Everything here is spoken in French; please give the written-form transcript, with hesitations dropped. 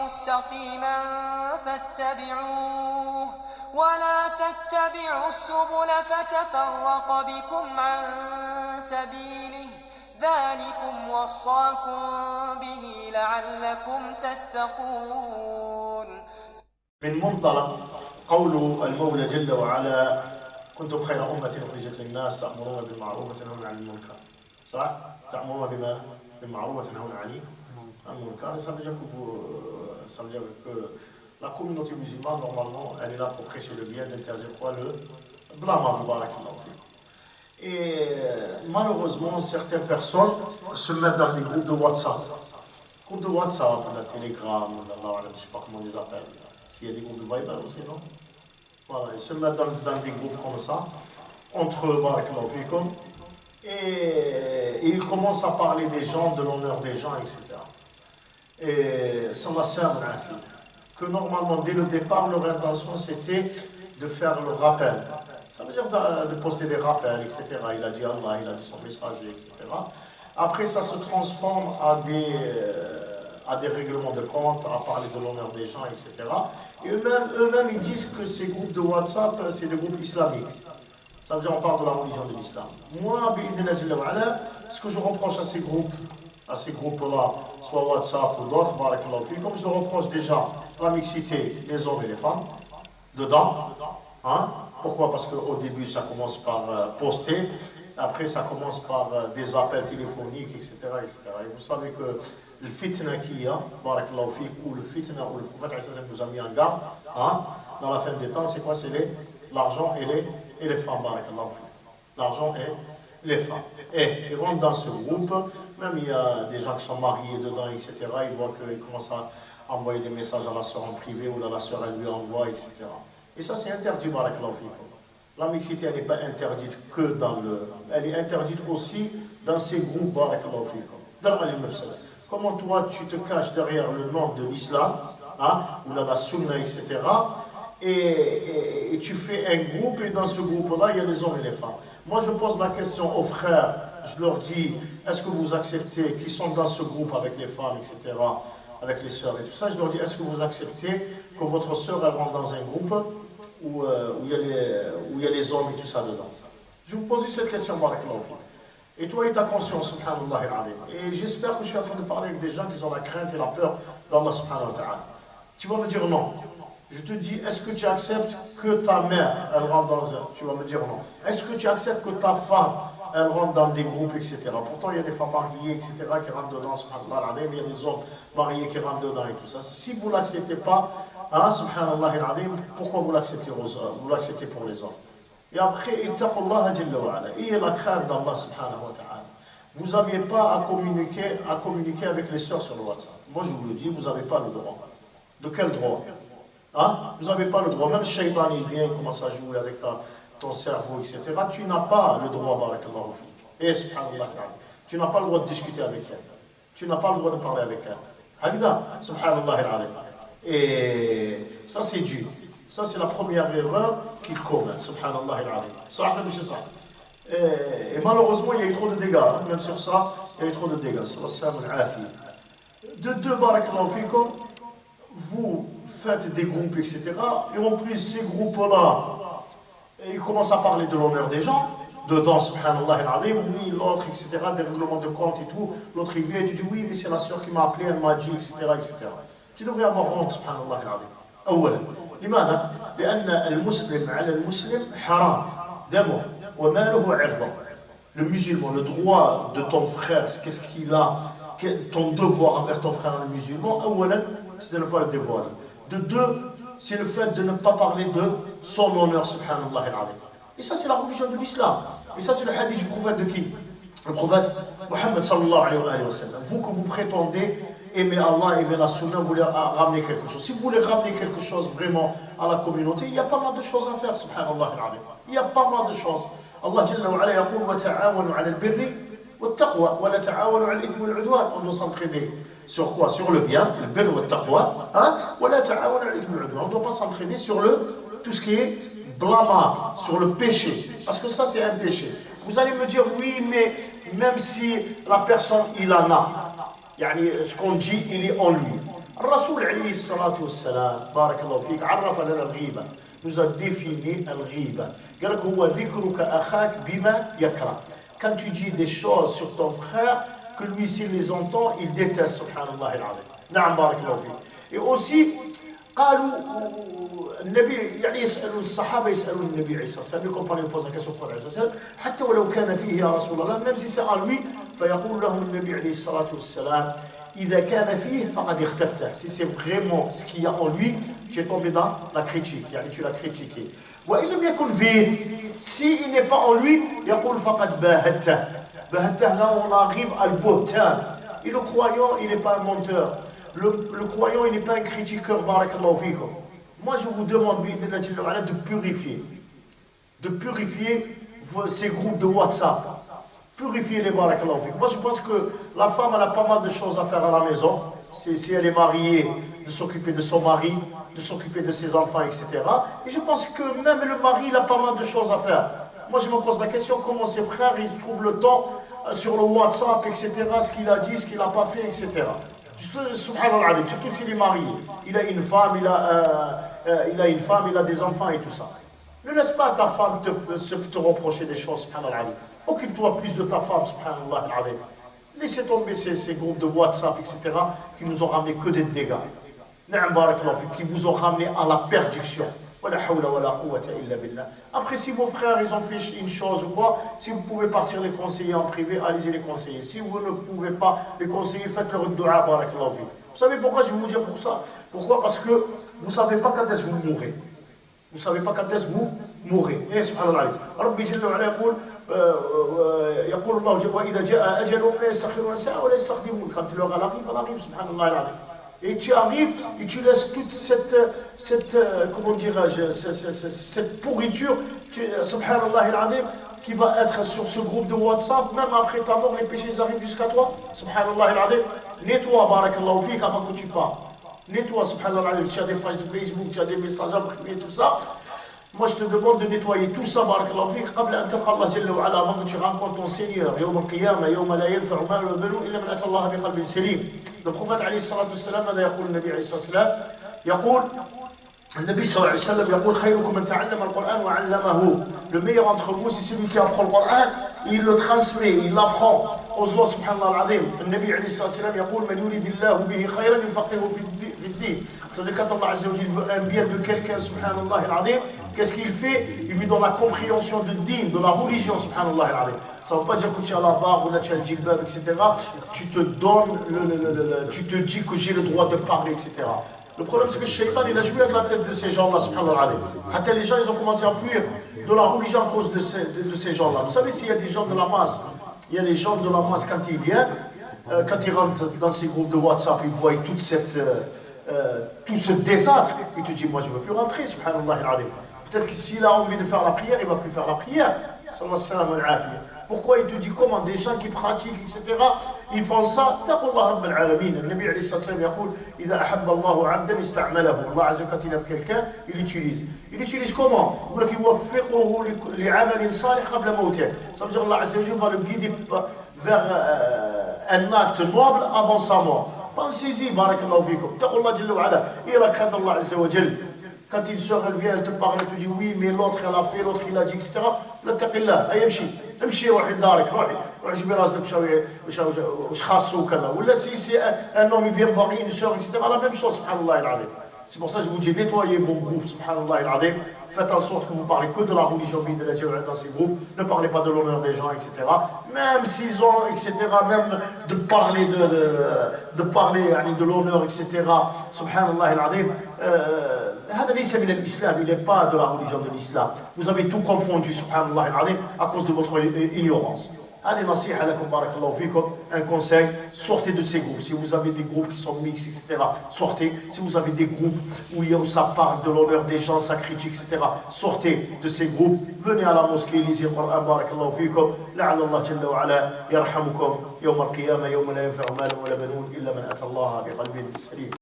مستقيما فاتبعوه ولا تتبعوا السبل فتفرق بكم عن سبيله ذلكم وصاكم به لعلكم تتقون. من منطلق قول المولى جل وعلا كنتم خير أمة أخرجت للناس تأمرون بالمعروف وتنهون عن المنكر. صح؟ تأمرون بالمعروف وتنهون عن المنكر. Ça veut dire que la communauté musulmane, normalement, elle est là pour prêcher le bien, d'interdire quoi? Le blâmable. Et malheureusement, certaines personnes se mettent dans des groupes de WhatsApp. Groupes de WhatsApp, la Telegram, je ne sais pas comment on les appelle. S'il y a des groupes de Viber aussi, non? Voilà, ils se mettent dans des groupes comme ça, entre eux, et ils commencent à parler des gens, de l'honneur des gens, etc. Et ça va servir que normalement, dès le départ, leur intention c'était de faire le rappel. Ça veut dire de poster des rappels, etc. Il a dit Allah, il a dit son messager, etc. Après, ça se transforme à des règlements de compte, à parler de l'honneur des gens, etc. Et eux-mêmes, ils disent que ces groupes de WhatsApp, c'est des groupes islamiques. Ça veut dire on parle de la religion de l'islam. Moi, ce que je reproche à ces groupes-là, soit WhatsApp ou d'autres, comme je le reproche déjà la mixité, les hommes et les femmes, dedans. Hein? Pourquoi? Parce qu'au début, ça commence par poster, après ça commence par des appels téléphoniques, etc., etc. Et vous savez que le fitna qu'il y a, ou le fitna où le prophète nous a mis en garde, hein, dans la fin des temps, c'est quoi? C'est l'argent et les femmes, l'argent et les femmes. Et ils rentrent dans ce groupe, même il y a des gens qui sont mariés dedans, etc. Ils voient qu'ils commencent à envoyer des messages à la sœur en privé, ou la sœur elle lui envoie, etc. Et ça c'est interdit, la mixité elle n'est pas interdite que elle est interdite aussi dans ces groupes, dans comment toi tu te caches derrière le nom de l'islam, hein, ou la sunna, etc. Et tu fais un groupe, et dans ce groupe-là, il y a les hommes et les femmes. Moi, je pose la question aux frères, je leur dis, est-ce que vous acceptez, qui sont dans ce groupe avec les femmes, etc., avec les sœurs et tout ça, je leur dis, est-ce que vous acceptez que votre sœur, elle rentre dans un groupe où il y a les hommes et tout ça dedans? Je vous pose cette question, et toi et ta conscience, subhanallah al-alim. Et j'espère que je suis en train de parler avec des gens qui ont la crainte et la peur d'Allah subhanahu wa ta'ala. Tu vas me dire non. Je te dis, est-ce que tu acceptes que ta mère, elle rentre dans un... Tu vas me dire non. Est-ce que tu acceptes que ta femme, elle rentre dans des groupes, etc. Pourtant, il y a des femmes mariées, etc., qui rentrent dedans, subhanallah al-alim. Il y a des hommes mariés qui rentrent dedans et tout ça. Si vous ne l'acceptez pas, hein, subhanallah al-alim, pourquoi vous l'acceptez pour les hommes? Et après, ittaqullah jalla wa ala. Ayez la crainte d'Allah subhanahu wa ta'ala. Vous n'aviez pas à communiquer avec les sœurs sur le WhatsApp. Moi, je vous le dis, vous n'avez pas le droit. De quel droit? Hein? Vous n'avez pas le droit. Même le shaytan, il vient, il commence à jouer avec ton cerveau, etc. Tu n'as pas le droit, barakallahu fik. Et subhanallah, tu n'as pas le droit de discuter avec elle. Tu n'as pas le droit de parler avec elle. Habida, subhanallah al-alim. Et ça, c'est dur. Ça, c'est la première erreur qu'il commet, subhanallah al-alim. Et malheureusement, il y a eu trop de dégâts. Hein? Même sur ça, il y a eu trop de dégâts. De deux, barakallahu fikum, vous faites des groupes, etc. Et en plus, ces groupes-là, ils commencent à parler de l'honneur des gens. Dedans, subhanallah al-alim, oui, l'autre, etc., des règlements de compte et tout. L'autre, il vient et tu dis, oui, mais c'est la sœur qui m'a appelé, elle m'a dit, etc., etc. Tu devrais avoir honte, subhanallah al-alim. أولا لماذا؟ لأن المسلم على المسلم حرام دمه وماله وعرضه. Le musulman, le droit de ton frère, qu'est-ce qu'il a, ton devoir envers ton frère le musulman, c'est de ne pas le dévoiler. De deux, c'est le fait de ne pas parler de son honneur, subhanallah al-alim. Et ça, c'est la religion de l'islam. Et ça, c'est le hadith du prophète de qui? Le prophète Mohammed sallallahu alayhi wa sallam. Vous que vous prétendez aimer Allah, aimer la sunna, vous voulez ramener quelque chose. Si vous voulez ramener quelque chose vraiment à la communauté, il y a pas mal de choses à faire, subhanallah al-alim. Il y a pas mal de choses. Allah Jalla wa ala yaqul wa ta'awanu 'ala al-birri wa at-taqwa wa la ta'awanu 'ala al-ithmi wal 'udwan. On doit s'entraider sur quoi? Sur le bien, le birr wa at-taqwa, hein? Wa la ta'awanu 'ala al-ithmi wal 'udwan. On ne doit pas s'entraider sur tout ce qui est blâmable, sur le péché, parce que ça c'est un péché. Vous allez me dire oui, mais même si la personne il en a, ce qu'on dit, il est en lui. الرسول عليه الصلاة والسلام بارك الله فيك عرف لنا الغيبة, nous a défini الغيبة. قال لك هو ذكرك أخاك بما يكره. Quand tu dis des choses sur ton frère, que lui s'il les entend, il déteste, subhanallah al-azim. نعم بارك الله فيك. Et aussi قالوا النبي يعني يسألوا الصحابة يسألون النبي عليه الصلاة والسلام, les compagnons posent la question au prophète عليه الصلاة والسلام, حتى ولو كان فيه يا رسول الله, même si c'est en lui, فيقول لهم النبي عليه الصلاة والسلام إذا كان فيه فقد اخترته. Si c'est vraiment ce qu'il y a en lui, tu es tombé dans la critique, يعني tu l'as critiqué. وإن لم يكن فيه, si il n'est pas en lui, يقول فقد باهته. باهته, là on arrive à le bautan. Et le croyant, il n'est pas un menteur. Le croyant, il n'est pas un critiqueur, barakallahu fikum. Moi, je vous demande de purifier ces groupes de WhatsApp. Purifier les barakallahu fikum. Moi, je pense que la femme, elle a pas mal de choses à faire à la maison. Si elle est mariée, de s'occuper de son mari, de s'occuper de ses enfants, etc. Et je pense que même le mari, il a pas mal de choses à faire. Moi, je me pose la question, comment ses frères, ils trouvent le temps sur le WhatsApp, etc., ce qu'il a dit, ce qu'il n'a pas fait, etc. Subhanallah, surtout s'il est marié. Il a une femme, il a des enfants et tout ça. Ne laisse pas ta femme te reprocher des choses, subhanallah. Occupe-toi plus de ta femme, subhanallah. Laissez tomber ces groupes de WhatsApp, etc., qui nous ont ramené que des dégâts. Qui vous ont ramené à la perdition. Après, si vos frères ils ont fait une chose ou quoi, si vous pouvez partir les conseiller en privé, allez-y les conseiller. Si vous ne pouvez pas les conseiller, faites-leur une dua. Vous savez pourquoi je vais vous dire pour ça? Pourquoi? Parce que vous ne savez pas quand est-ce que vous mourrez. Vous ne savez pas quand est-ce que vous mourrez. Et subhanallah, Rabbi Jalla wa ala يقول الله وإذا جاء أجلهم لا يستأخرون ساعة ولا يستقدمون. Quand l'heure elle arrive, subhanallah. Et tu arrives et tu laisses toute comment dirais-je, cette pourriture, subhanallah al-azim, qui va être sur ce groupe de WhatsApp, même après ta mort, les péchés arrivent jusqu'à toi, subhanallah al-azim. Nettoie, barakallahu fik, avant que tu pars. Nettoie, subhanallah al-azim, tu as des pages de Facebook, tu as des messages imprimés, tout ça. Moi, je te demande de nettoyer tout ça, barakallahu fik, قبل أن تلقى الله جل وعلا, avant que tu rencontres ton Seigneur, يوم القيامة يوم لا ينفع مال ولا بنون إلا من أتى الله بقلب سليم. Le prophète عليه الصلاة والسلام ماذا يقول النبي عليه الصلاة والسلام؟ يقول النبي صلى الله عليه وسلم يقول خيركم من تعلم القرآن وعلمه. Le meilleur entre vous, c'est celui qui apprend le Coran, il le transmet, il l'apprend aux autres, subhanallah al-azim. النبي عليه الصلاة والسلام يقول من يريد الله به خيرا يفقهه في الدين. C'est-à-dire quand Allah Azza wa Jalla veut un bien de quelqu'un, subhanallah al-azim, qu'est-ce qu'il fait? Il lui donne la compréhension de din, de la religion, subhanallah al-azim. Ça ne veut pas dire que tu as la barbe ou là tu as le djilbab, etc. Tu te donnes, tu te dis que j'ai le droit de parler, etc. Le problème c'est que le shaitan il a joué avec la tête de ces gens-là, subhanallah al-azim. Les gens ils ont commencé à fuir de la religion à cause de ces gens-là. Vous savez, s'il y a des gens de la masse, il y a les gens de la masse quand ils viennent, quand ils rentrent dans ces groupes de WhatsApp, ils voient tout ce désastre, il te dit moi je ne veux plus rentrer, subhanallah al-azim. Peut-être que s'il a envie de faire la prière, il ne va plus faire la prière. Pourquoi il te dit comment des gens qui pratiquent, etc., ils font ça? Taqullah Rabb al-alamin. Le Nabi alayhi sallam yaqul إذا أحب الله عبدا استعمله. Allah Azza wa Jalla quelqu'un, il utilise. Il utilise comment? Il dit يوفقه لعمل صالح قبل موته. Ça veut dire Allah Azza wa Jalla va le guider vers un acte noble avant sa mort. Pensez-y, barakallahu fikum. Taqullah Jalla wa ala. Il a craint Allah Azza wa Jalla. Quand une soeur elle vient, elle te parle, elle te dit oui, mais l'autre elle a fait, l'autre il a dit, etc. لا تقل الله امشي روحي لدارك روحي جيبي راسك واش خاصو وكذا. ولا si un homme il vient voir une soeur, etc. La même chose, subhanallah al-azim. C'est pour ça que je vous dis, nettoyez vos groupes, subhanallah al-azim. Faites en sorte que vous parlez que de la religion dans ces groupes. Ne parlez pas de l'honneur des gens, etc. Même s'ils ont, etc. Même de parler de l'honneur, etc. Subhanallah al-azim. هذا ليس من الإسلام, il n'est pas de la religion de l'islam. Vous avez tout confondu, subhanallah al-azim, à cause de votre ignorance. هذه نصيحة لكم بارك الله فيكم, un conseil, sortez de ces groupes. Si vous avez des groupes qui sont mixtes, etc., sortez. Si vous avez des groupes où ça parle de l'honneur des gens, ça critique, etc., sortez de ces groupes. Venez à la mosquée, lisez le Coran, بارك الله فيكم. لعل الله جل وعلا يرحمكم يوم القيامة يوم لا ينفع مال ولا بنون إلا من أتى الله بقلب سليم.